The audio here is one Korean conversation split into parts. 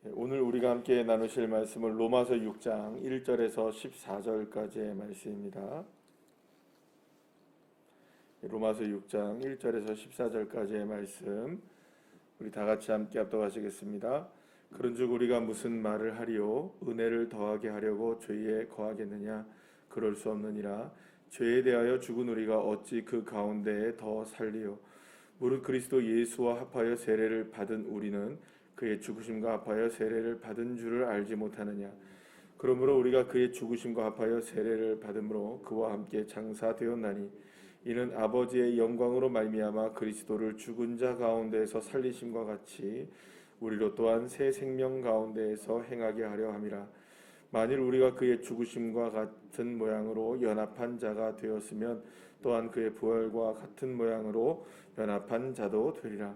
오늘 우리가 함께 나누실 말씀은 로마서 6장 1절에서 14절까지의 말씀입니다. 로마서 6장 1절에서 14절까지의 말씀 우리 다 같이 함께 합독하시겠습니다. 그런즉 우리가 무슨 말을 하리요? 은혜를 더하게 하려고 죄에 거하겠느냐? 그럴 수 없느니라. 죄에 대하여 죽은 우리가 어찌 그 가운데에 더 살리요? 무릇 그리스도 예수와 합하여 세례를 받은 우리는 그의 죽으심과 합하여 세례를 받은 줄을 알지 못하느냐? 그러므로 우리가 그의 죽으심과 합하여 세례를 받음으로 그와 함께 장사되었나니 이는 아버지의 영광으로 말미암아 그리스도를 죽은 자 가운데에서 살리심과 같이 우리로 또한 새 생명 가운데에서 행하게 하려 함이라. 만일 우리가 그의 죽으심과 같은 모양으로 연합한 자가 되었으면 또한 그의 부활과 같은 모양으로 연합한 자도 되리라.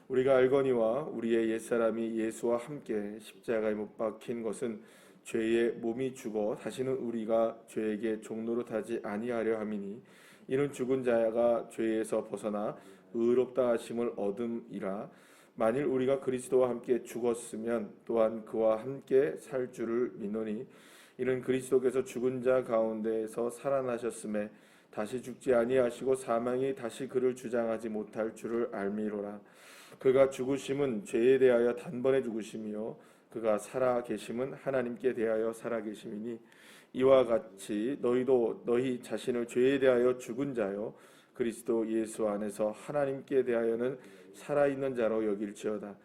우리가 알거니와 우리의 옛사람이 예수와 함께 십자가에 못 박힌 것은 죄의 몸이 죽어 다시는 우리가 죄에게 종노릇하지 아니하려 함이니 이는 죽은 자가 죄에서 벗어나 의롭다 하심을 얻음이라. 만일 우리가 그리스도와 함께 죽었으면 또한 그와 함께 살 줄을 믿노니 이는 그리스도께서 죽은 자 가운데에서 살아나셨음에 다시 죽지 아니하시고 사망이 다시 그를 주장하지 못할 줄을 알미로라. 그가 죽으심은 죄에 대하여 단번에 죽으심이요 그가 살아 계심은 하나님께 대하여 살아 계심이니 이와 같이 너희도 너희 자신을 죄에 대하여 죽은 자요 그리스도 예수 안에서 하나님께 대하여는 살아있는 자로 여길지어다.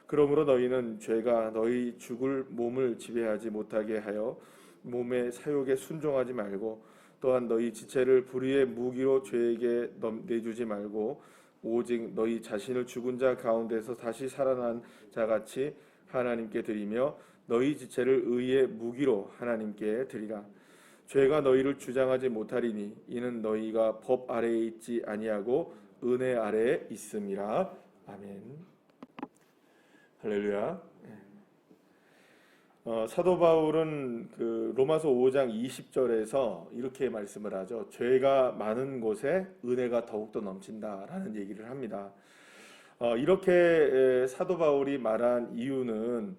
그러므로 너희는 죄가 너희 죽을 몸을 지배하지 못하게 하여 몸의 사욕에 순종하지 말고 또한 너희 지체를 불의의 무기로 죄에게 내주지 말고 오직 너희 자신을 죽은 자 가운데서 다시 살아난 자같이 하나님께 드리며 너희 지체를 의의 무기로 하나님께 드리라. 죄가 너희를 주장하지 못하리니 이는 너희가 법 아래에 있지 아니하고 은혜 아래에 있음이라. 아멘. 할렐루야. 사도 바울은 그 로마서 5장 20절에서 이렇게 말씀을 하죠. 죄가 많은 곳에 은혜가 더욱더 넘친다라는 얘기를 합니다. 이렇게 사도 바울이 말한 이유는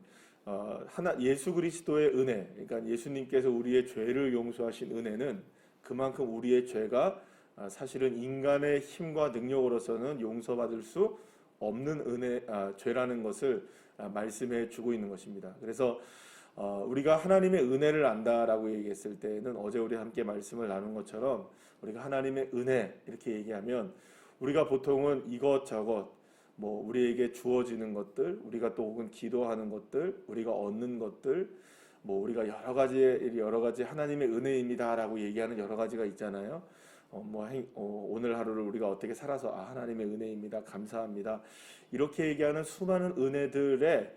예수 그리스도의 은혜, 그러니까 예수님께서 우리의 죄를 용서하신 은혜는 그만큼 우리의 죄가 사실은 인간의 힘과 능력으로서는 용서받을 수 없는 죄라는 것을 말씀해 주고 있는 것입니다. 그래서 우리가 하나님의 은혜를 안다라고 얘기했을 때는 어제 우리 함께 말씀을 나눈 것처럼 우리가 하나님의 은혜 이렇게 얘기하면 우리가 보통은 이것저것 뭐 우리에게 주어지는 것들, 우리가 또 혹은 기도하는 것들, 우리가 얻는 것들, 뭐 우리가 여러 가지 하나님의 은혜입니다라고 얘기하는 여러 가지가 있잖아요. 오늘 하루를 우리가 어떻게 살아서 하나님의 은혜입니다, 감사합니다 이렇게 얘기하는 수많은 은혜들의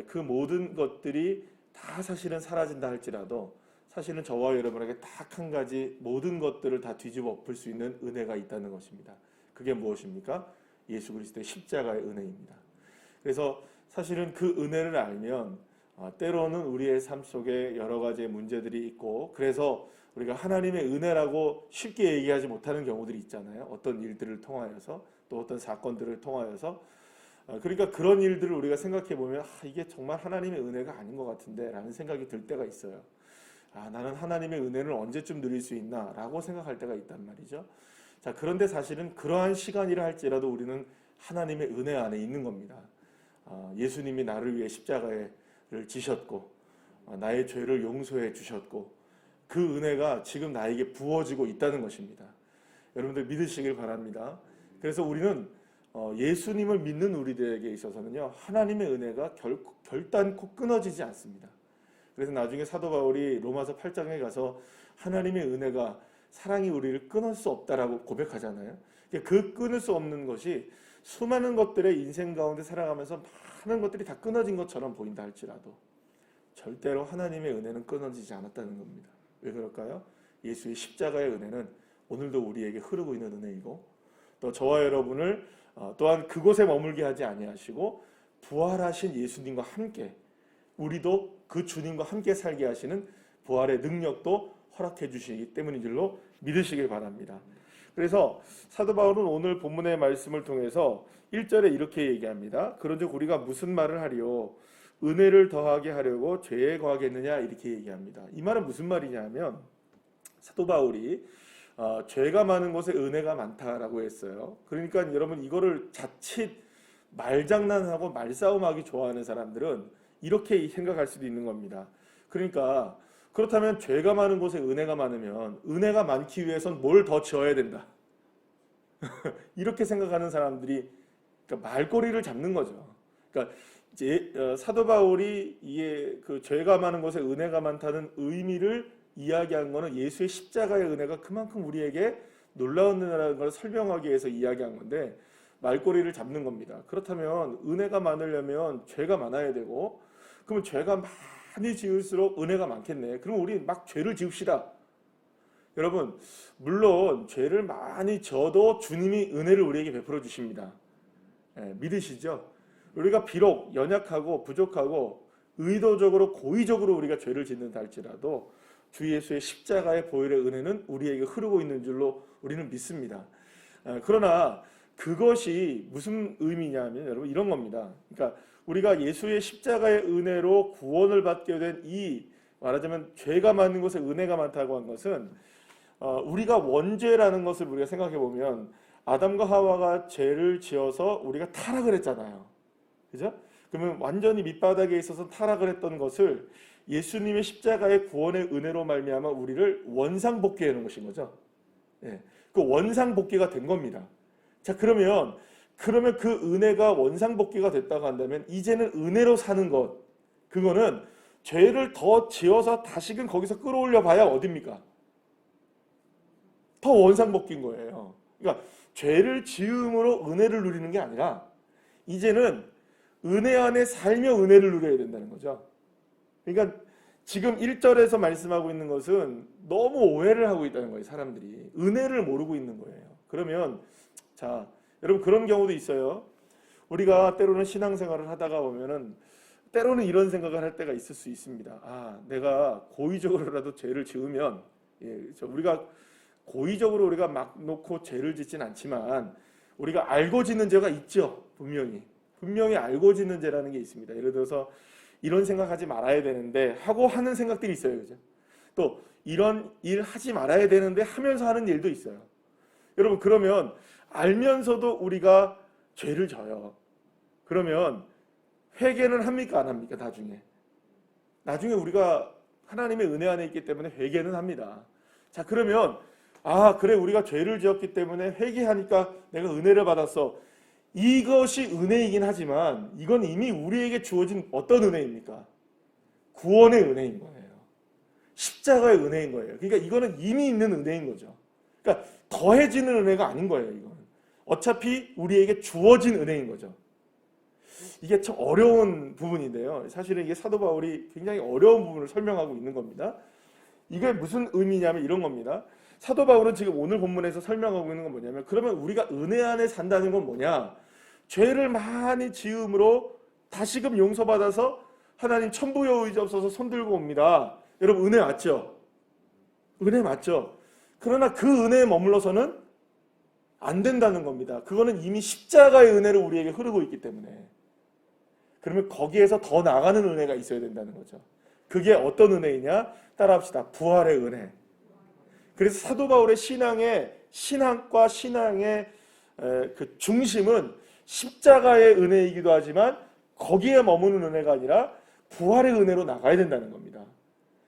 그 모든 것들이 다 사실은 사라진다 할지라도 사실은 저와 여러분에게 딱 한 가지 모든 것들을 다 뒤집어 엎을 수 있는 은혜가 있다는 것입니다. 그게 무엇입니까? 예수 그리스도의 십자가의 은혜입니다. 그래서 사실은 그 은혜를 알면 때로는 우리의 삶 속에 여러 가지의 문제들이 있고 그래서 우리가 하나님의 은혜라고 쉽게 얘기하지 못하는 경우들이 있잖아요. 어떤 일들을 통하여서 또 어떤 사건들을 통하여서 그러니까 그런 일들을 우리가 생각해 보면 이게 정말 하나님의 은혜가 아닌 것 같은데 라는 생각이 들 때가 있어요. 나는 하나님의 은혜를 언제쯤 누릴 수 있나 라고 생각할 때가 있단 말이죠. 자, 그런데 사실은 그러한 시간이라 할지라도 우리는 하나님의 은혜 안에 있는 겁니다. 예수님이 나를 위해 십자가를 지셨고 나의 죄를 용서해 주셨고 그 은혜가 지금 나에게 부어지고 있다는 것입니다. 여러분들 믿으시길 바랍니다. 그래서 우리는 예수님을 믿는 우리들에게 있어서는요 하나님의 은혜가 결단코 끊어지지 않습니다. 그래서 나중에 사도 바울이 로마서 8장에 가서 하나님의 은혜가 사랑이 우리를 끊을 수 없다라고 고백하잖아요. 그 끊을 수 없는 것이 수많은 것들의 인생 가운데 살아가면서 많은 것들이 다 끊어진 것처럼 보인다 할지라도 절대로 하나님의 은혜는 끊어지지 않았다는 겁니다. 왜 그럴까요? 예수의 십자가의 은혜는 오늘도 우리에게 흐르고 있는 은혜이고 또 저와 여러분을 또한 그곳에 머물게 하지 아니하시고 부활하신 예수님과 함께 우리도 그 주님과 함께 살게 하시는 부활의 능력도 허락해 주시기 때문인 줄로 믿으시길 바랍니다. 그래서 사도 바울은 오늘 본문의 말씀을 통해서 1절에 이렇게 얘기합니다. 그런즉 우리가 무슨 말을 하리요? 은혜를 더하게 하려고 죄에 거하겠느냐 이렇게 얘기합니다. 이 말은 무슨 말이냐면 사도 바울이 죄가 많은 곳에 은혜가 많다라고 했어요. 그러니까 여러분 이거를 자칫 말장난하고 말싸움하기 좋아하는 사람들은 이렇게 생각할 수도 있는 겁니다. 그러니까 그렇다면 죄가 많은 곳에 은혜가 많으면 은혜가 많기 위해선 뭘 더 지어야 된다. 이렇게 생각하는 사람들이 그러니까 말꼬리를 잡는 거죠. 그러니까 이제 사도 바울이 이게 그 죄가 많은 곳에 은혜가 많다는 의미를 이야기한 거는 예수의 십자가의 은혜가 그만큼 우리에게 놀라운 은혜라는 걸 설명하기 위해서 이야기한 건데 말꼬리를 잡는 겁니다. 그렇다면 은혜가 많으려면 죄가 많아야 되고 그러면 죄가 많이 지을수록 은혜가 많겠네. 그럼 우리 막 죄를 지읍시다. 여러분 물론 죄를 많이 져도 주님이 은혜를 우리에게 베풀어 주십니다. 믿으시죠? 우리가 비록 연약하고 부족하고 의도적으로 고의적으로 우리가 죄를 짓는다 할지라도 주 예수의 십자가의 보혈의 은혜는 우리에게 흐르고 있는 줄로 우리는 믿습니다. 그러나 그것이 무슨 의미냐면 여러분 이런 겁니다. 그러니까 우리가 예수의 십자가의 은혜로 구원을 받게 된 이 말하자면 죄가 많은 곳에 은혜가 많다고 한 것은 우리가 원죄라는 것을 우리가 생각해 보면 아담과 하와가 죄를 지어서 우리가 타락을 했잖아요. 그죠? 그러면 완전히 밑바닥에 있어서 타락을 했던 것을 예수님의 십자가의 구원의 은혜로 말미암아 우리를 원상복귀해 놓은 것인 거죠. 예, 그 원상복귀가 된 겁니다. 자, 그러면 그 은혜가 원상복귀가 됐다고 한다면 이제는 은혜로 사는 것, 그거는 죄를 더 지어서 다시금 거기서 끌어올려 봐야 어딥니까? 더 원상복귀인 거예요. 그러니까 죄를 지음으로 은혜를 누리는 게 아니라 이제는 은혜 안에 살며 은혜를 누려야 된다는 거죠. 그러니까 지금 1절에서 말씀하고 있는 것은 너무 오해를 하고 있다는 거예요. 사람들이 은혜를 모르고 있는 거예요. 그러면 자, 여러분 그런 경우도 있어요. 우리가 때로는 신앙생활을 하다가 보면은 때로는 이런 생각을 할 때가 있을 수 있습니다. 내가 고의적으로라도 죄를 지으면 우리가 고의적으로 우리가 막 놓고 죄를 짓진 않지만 우리가 알고 짓는 죄가 있죠. 분명히 알고 짓는 죄라는 게 있습니다. 예를 들어서 이런 생각하지 말아야 되는데 하고 하는 생각들이 있어요. 그죠? 또 이런 일 하지 말아야 되는데 하면서 하는 일도 있어요. 여러분 그러면 알면서도 우리가 죄를 져요. 그러면 회개는 합니까 안 합니까? 나중에 우리가 하나님의 은혜 안에 있기 때문에 회개는 합니다. 자, 그러면 그래 우리가 죄를 지었기 때문에 회개하니까 내가 은혜를 받았어. 이것이 은혜이긴 하지만 이건 이미 우리에게 주어진 어떤 은혜입니까? 구원의 은혜인 거예요. 십자가의 은혜인 거예요. 그러니까 이거는 이미 있는 은혜인 거죠. 그러니까 더해지는 은혜가 아닌 거예요. 이거는 어차피 우리에게 주어진 은혜인 거죠. 이게 참 어려운 부분인데요. 사실은 이게 사도 바울이 굉장히 어려운 부분을 설명하고 있는 겁니다. 이게 무슨 의미냐면 이런 겁니다. 사도 바울은 지금 오늘 본문에서 설명하고 있는 건 뭐냐면 그러면 우리가 은혜 안에 산다는 건 뭐냐? 죄를 많이 지음으로 다시금 용서받아서 하나님 천부여 의지없어서 손들고 옵니다. 여러분 은혜 맞죠? 은혜 맞죠? 그러나 그 은혜에 머물러서는 안 된다는 겁니다. 그거는 이미 십자가의 은혜로 우리에게 흐르고 있기 때문에. 그러면 거기에서 더 나가는 은혜가 있어야 된다는 거죠. 그게 어떤 은혜이냐? 따라합시다. 부활의 은혜. 그래서 사도 바울의 신앙과 신앙의 그 중심은 십자가의 은혜이기도 하지만 거기에 머무는 은혜가 아니라 부활의 은혜로 나가야 된다는 겁니다.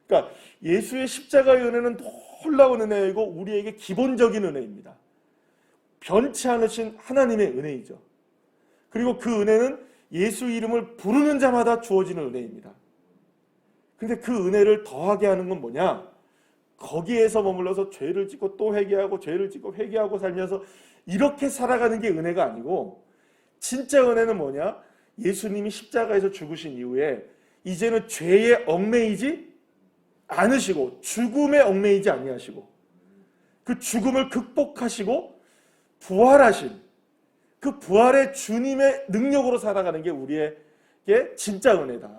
그러니까 예수의 십자가의 은혜는 놀라운 은혜이고 우리에게 기본적인 은혜입니다. 변치 않으신 하나님의 은혜이죠. 그리고 그 은혜는 예수 이름을 부르는 자마다 주어지는 은혜입니다. 근데 그 은혜를 더하게 하는 건 뭐냐? 거기에서 머물러서 죄를 짓고 또 회개하고 죄를 짓고 회개하고 살면서 이렇게 살아가는 게 은혜가 아니고 진짜 은혜는 뭐냐? 예수님이 십자가에서 죽으신 이후에 이제는 죄에 얽매이지 않으시고 죽음에 얽매이지 아니하시고 그 죽음을 극복하시고 부활하신 그 부활의 주님의 능력으로 살아가는 게 우리에게 진짜 은혜다.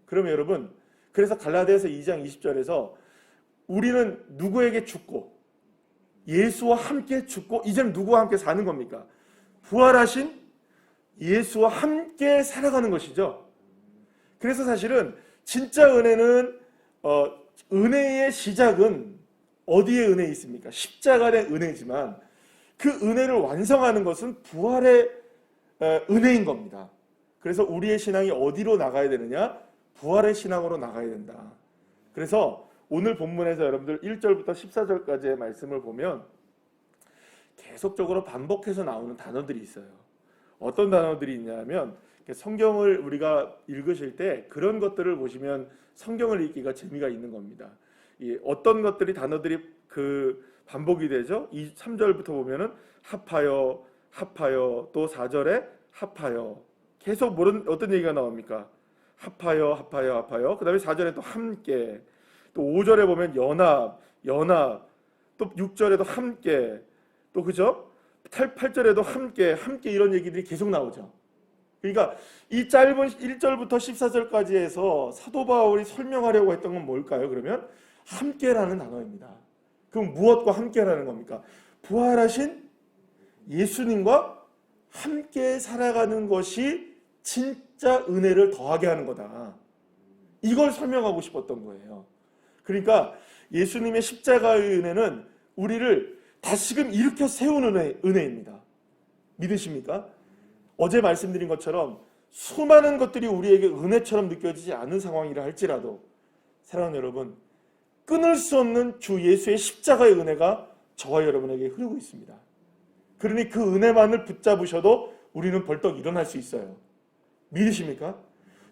그러면 여러분 그래서 갈라디아서 2장 20절에서 우리는 누구에게 죽고 예수와 함께 죽고 이제는 누구와 함께 사는 겁니까? 부활하신 예수와 함께 살아가는 것이죠. 그래서 사실은 진짜 은혜는 은혜의 시작은 어디에 은혜 있습니까? 십자가의 은혜지만 그 은혜를 완성하는 것은 부활의 은혜인 겁니다. 그래서 우리의 신앙이 어디로 나가야 되느냐? 부활의 신앙으로 나가야 된다. 그래서 오늘 본문에서 여러분들 1절부터 14절까지의 말씀을 보면 계속적으로 반복해서 나오는 단어들이 있어요. 어떤 단어들이 있냐면 성경을 우리가 읽으실 때 그런 것들을 보시면 성경을 읽기가 재미가 있는 겁니다. 어떤 것들이 단어들이 반복이 되죠. 3절부터 보면은 합하여 합하여, 또 4절에 합하여, 계속 어떤 얘기가 나옵니까? 합하여 합하여 합하여. 그 다음에 4절에 또 함께, 또 5절에 보면 연합 연합, 또 6절에도 함께, 또 그죠? 8절에도 함께 이런 얘기들이 계속 나오죠. 그러니까 이 짧은 1절부터 14절까지 해서 사도 바울이 설명하려고 했던 건 뭘까요? 그러면 함께라는 단어입니다. 그럼 무엇과 함께라는 겁니까? 부활하신 예수님과 함께 살아가는 것이 진짜 은혜를 더하게 하는 거다. 이걸 설명하고 싶었던 거예요. 그러니까 예수님의 십자가의 은혜는 우리를 다시금 일으켜 세우는 은혜입니다. 믿으십니까? 어제 말씀드린 것처럼 수많은 것들이 우리에게 은혜처럼 느껴지지 않는 상황이라 할지라도 사랑하는 여러분, 끊을 수 없는 주 예수의 십자가의 은혜가 저와 여러분에게 흐르고 있습니다. 그러니 그 은혜만을 붙잡으셔도 우리는 벌떡 일어날 수 있어요. 믿으십니까?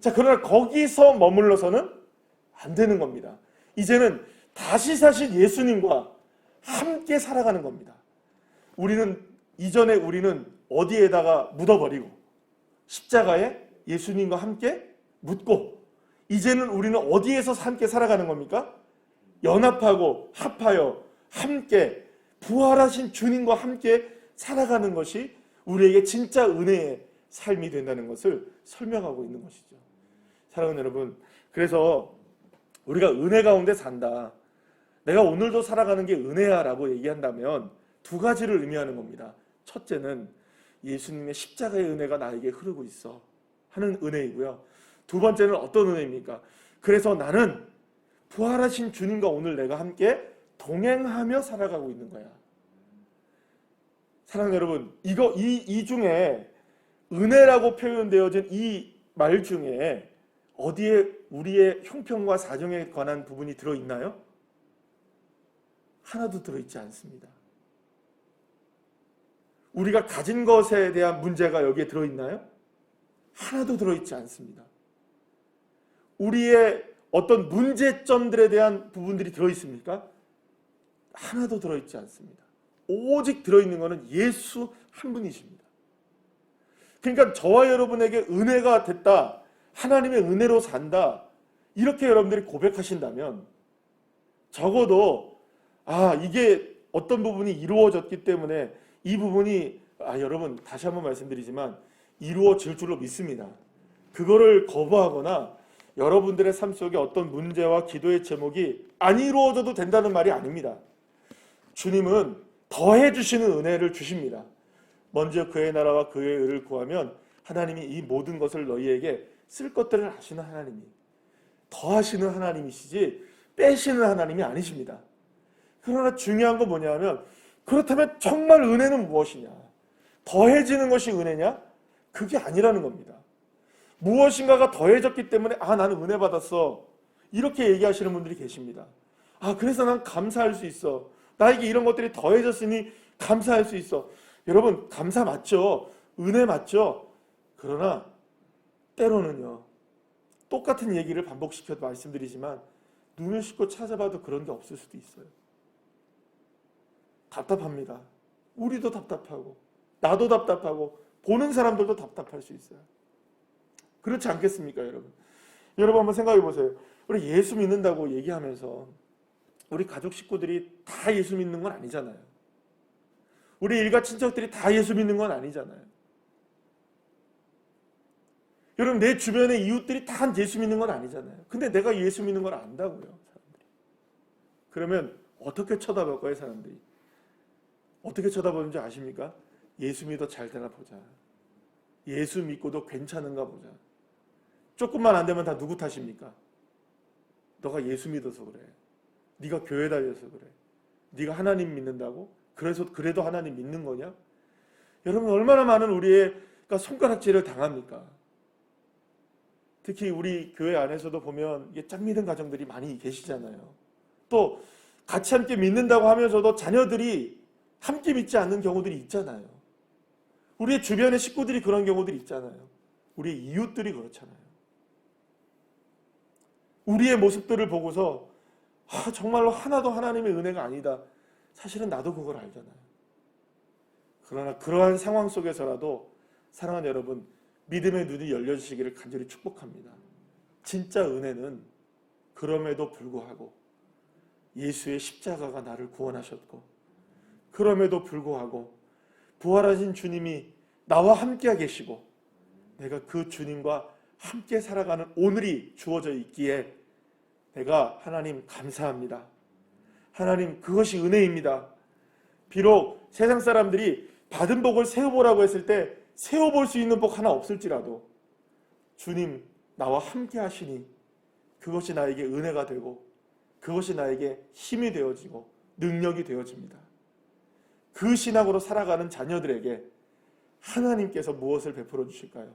자, 그러나 거기서 머물러서는 안 되는 겁니다. 이제는 다시 사신 예수님과 함께 살아가는 겁니다. 이전에 우리는 어디에다가 묻어버리고 십자가에 예수님과 함께 묻고, 이제는 우리는 어디에서 함께 살아가는 겁니까? 연합하고 합하여 함께 부활하신 주님과 함께 살아가는 것이 우리에게 진짜 은혜의 삶이 된다는 것을 설명하고 있는 것이죠. 사랑하는 여러분, 그래서 우리가 은혜 가운데 산다, 내가 오늘도 살아가는 게 은혜야 라고 얘기한다면 두 가지를 의미하는 겁니다. 첫째는 예수님의 십자가의 은혜가 나에게 흐르고 있어 하는 은혜이고요. 두 번째는 어떤 은혜입니까? 그래서 나는 부활하신 주님과 오늘 내가 함께 동행하며 살아가고 있는 거야. 사랑하는 여러분, 이 중에 은혜라고 표현되어진 이 말 중에 어디에 우리의 형편과 사정에 관한 부분이 들어있나요? 하나도 들어있지 않습니다. 우리가 가진 것에 대한 문제가 여기에 들어있나요? 하나도 들어있지 않습니다. 우리의 어떤 문제점들에 대한 부분들이 들어있습니까? 하나도 들어있지 않습니다. 오직 들어있는 것은 예수 한 분이십니다. 그러니까 저와 여러분에게 은혜가 됐다, 하나님의 은혜로 산다, 이렇게 여러분들이 고백하신다면 적어도 이게 어떤 부분이 이루어졌기 때문에 이 부분이 여러분 다시 한번 말씀드리지만 이루어질 줄로 믿습니다. 그거를 거부하거나 여러분들의 삶 속에 어떤 문제와 기도의 제목이 안 이루어져도 된다는 말이 아닙니다. 주님은 더해 주시는 은혜를 주십니다. 먼저 그의 나라와 그의 의를 구하면 하나님이 이 모든 것을 너희에게 쓸 것들을 아시는 하나님이, 더하시는 하나님이시지 빼시는 하나님이 아니십니다. 그러나 중요한 건 뭐냐면, 그렇다면 정말 은혜는 무엇이냐? 더해지는 것이 은혜냐? 그게 아니라는 겁니다. 무엇인가가 더해졌기 때문에 나는 은혜 받았어, 이렇게 얘기하시는 분들이 계십니다. 그래서 난 감사할 수 있어, 나에게 이런 것들이 더해졌으니 감사할 수 있어. 여러분, 감사 맞죠? 은혜 맞죠? 그러나 때로는요, 똑같은 얘기를 반복시켜서 말씀드리지만 눈을 씻고 찾아봐도 그런 게 없을 수도 있어요. 답답합니다. 우리도 답답하고 나도 답답하고 보는 사람들도 답답할 수 있어요. 그렇지 않겠습니까, 여러분? 여러분 한번 생각해 보세요. 우리 예수 믿는다고 얘기하면서 우리 가족 식구들이 다 예수 믿는 건 아니잖아요. 우리 일가 친척들이 다 예수 믿는 건 아니잖아요. 여러분, 내 주변의 이웃들이 다 예수 믿는 건 아니잖아요. 근데 내가 예수 믿는 걸 안다고요, 사람들이. 그러면 어떻게 쳐다볼 거예요, 사람들이? 어떻게 쳐다보는지 아십니까? 예수 믿어 잘 되나 보자, 예수 믿고도 괜찮은가 보자, 조금만 안 되면 다 누구 탓입니까? 너가 예수 믿어서 그래. 네가 교회 다녀서 그래. 네가 하나님 믿는다고? 그래도 하나님 믿는 거냐? 여러분 얼마나 많은 우리가 손가락질을 당합니까? 특히 우리 교회 안에서도 보면 이게 짝 믿은 가정들이 많이 계시잖아요. 또 같이 함께 믿는다고 하면서도 자녀들이 함께 믿지 않는 경우들이 있잖아요. 우리의 주변의 식구들이 그런 경우들이 있잖아요. 우리의 이웃들이 그렇잖아요. 우리의 모습들을 보고서 정말로 하나도 하나님의 은혜가 아니다. 사실은 나도 그걸 알잖아요. 그러나 그러한 상황 속에서라도 사랑하는 여러분, 믿음의 눈이 열려지시기를 간절히 축복합니다. 진짜 은혜는 그럼에도 불구하고 예수의 십자가가 나를 구원하셨고, 그럼에도 불구하고 부활하신 주님이 나와 함께 계시고 내가 그 주님과 함께 살아가는 오늘이 주어져 있기에 내가 하나님 감사합니다. 하나님 그것이 은혜입니다. 비록 세상 사람들이 받은 복을 세어보라고 했을 때 세어볼 수 있는 복 하나 없을지라도 주님 나와 함께 하시니 그것이 나에게 은혜가 되고 그것이 나에게 힘이 되어지고 능력이 되어집니다. 그 신앙으로 살아가는 자녀들에게 하나님께서 무엇을 베풀어 주실까요?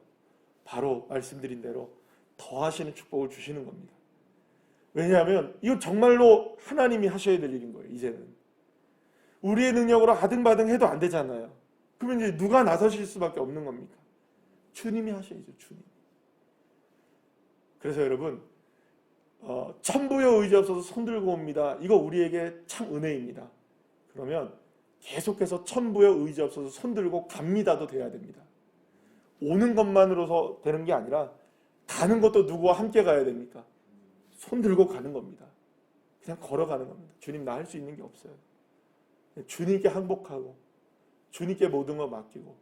바로 말씀드린 대로 더하시는 축복을 주시는 겁니다. 왜냐하면 이건 정말로 하나님이 하셔야 될 일인 거예요. 이제는 우리의 능력으로 아등바등 해도 안 되잖아요. 그러면 이제 누가 나서실 수밖에 없는 겁니까? 주님이 하셔야죠. 주님. 그래서 여러분 천부여 의지없어서 손들고 옵니다. 이거 우리에게 참 은혜입니다. 그러면 계속해서 천부여 의지없어서 손들고 갑니다도 돼야 됩니다. 오는 것만으로서 되는 게 아니라 가는 것도 누구와 함께 가야 됩니까? 손들고 가는 겁니다. 그냥 걸어가는 겁니다. 주님 나 할 수 있는 게 없어요. 주님께 항복하고 주님께 모든 걸 맡기고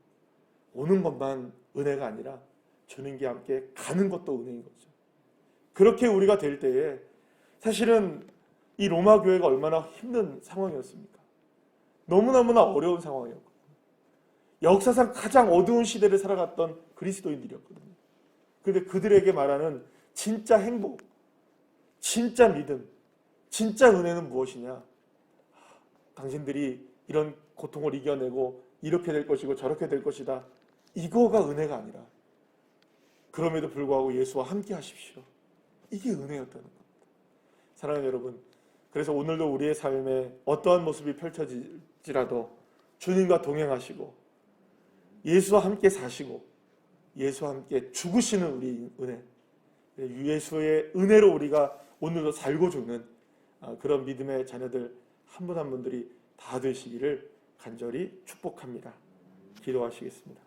오는 것만 은혜가 아니라 주님께 함께 가는 것도 은혜인 거죠. 그렇게 우리가 될 때에 사실은 이 로마 교회가 얼마나 힘든 상황이었습니까? 너무너무나 어려운 상황이었거든요. 역사상 가장 어두운 시대를 살아갔던 그리스도인들이었거든요. 그런데 그들에게 말하는 진짜 행복, 진짜 믿음, 진짜 은혜는 무엇이냐? 당신들이 이런 고통을 이겨내고 이렇게 될 것이고 저렇게 될 것이다. 이거가 은혜가 아니라 그럼에도 불구하고 예수와 함께 하십시오. 이게 은혜였다는 겁니다. 사랑하는 여러분, 그래서 오늘도 우리의 삶에 어떠한 모습이 펼쳐질지라도 주님과 동행하시고 예수와 함께 사시고 예수와 함께 죽으시는 우리 은혜, 예수의 은혜로 우리가 오늘도 살고 죽는 그런 믿음의 자녀들 한 분 한 분들이 다 되시기를 간절히 축복합니다. 기도하시겠습니다.